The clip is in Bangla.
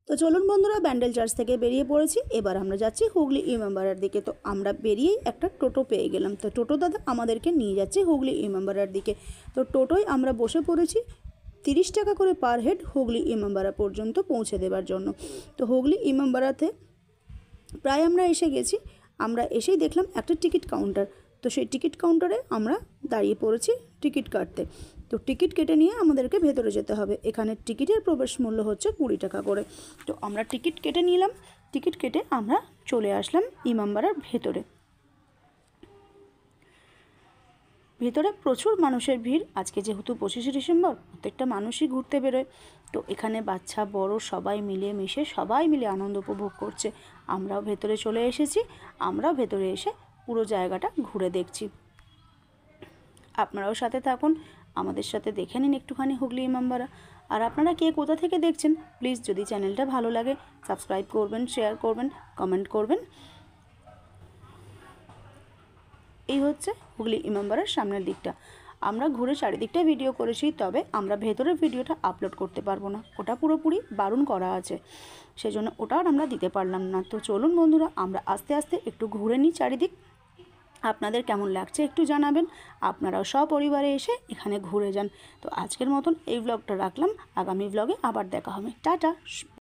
তো চলুন বন্ধুরা, ব্যান্ডেল চার্চ থেকে বেরিয়ে পড়েছি। এবার আমরা যাচ্ছি হুগলি ইমামবাড়ার দিকে। তো আমরা বেরিয়েই একটা টোটো পেয়ে গেলাম। তো টোটো দাদা আমাদেরকে নিয়ে যাচ্ছে হুগলি ইমামবাড়ার দিকে। তো টোটোয় আমরা বসে পড়েছি 30 টাকা করে পার হেড হুগলি ইমামবাড়া পর্যন্ত পৌঁছে দেওয়ার জন্য। তো হুগলি ইমামবাড়াতে প্রায় আমরা এসে গেছি। আমরা এসেই দেখলাম একটা টিকিট কাউন্টার। তো সেই টিকিট কাউন্টারে আমরা দাঁড়িয়ে পড়েছি টিকিট কাটতে। তো টিকিট কেটে নিয়ে আমাদেরকে ভেতরে যেতে হবে। এখানে টিকিটের প্রবেশ মূল্য হচ্ছে 20 টাকা করে। তো আমরা টিকিট কেটে নিলাম। টিকিট কেটে আমরা চলে আসলাম ইমামবাড়ার ভেতরে। ভেতরে প্রচুর মানুষের ভিড়। আজকে যেহেতু 25শে ডিসেম্বর, প্রত্যেকটা মানুষই ঘুরতে বেরোয়। তো এখানে বাচ্চা বড় সবাই মিলে মিশে সবাই মিলে আনন্দ উপভোগ করছে। আমরাও ভেতরে চলে এসেছি। আমরাও ভেতরে এসে পুরো জায়গাটা ঘুরে দেখছি। আপনারাও সাথে থাকুন, আমাদের সাথে দেখে নিন একটুখানি হুগলি ইমামবাড়া। আর আপনারা কে কোথা থেকে দেখছেন, প্লিজ যদি চ্যানেলটা ভালো লাগে সাবস্ক্রাইব করবেন, শেয়ার করবেন, কমেন্ট করবেন। এই হচ্ছে হুগলি ইমামবাড়ার সামনের দিকটা। আমরা ঘুরে চারিদিকটা ভিডিও করেছি, তবে আমরা ভেতরের ভিডিওটা আপলোড করতে পারবো না, ওটা পুরোপুরি বারণ করা আছে, সেজন্য ওটা আর আমরা দিতে পারলাম না। তো চলুন বন্ধুরা, আমরা আস্তে আস্তে একটু ঘুরে নিই চারিদিক। আপনাদের কেমন লাগছে একটু জানাবেন। আপনারাও সপরিবারে এসে এখানে ঘুরে যান। তো আজকের মতন এই ব্লগটা রাখলাম, আগামী ব্লগে আবার দেখা হবে। টাটা।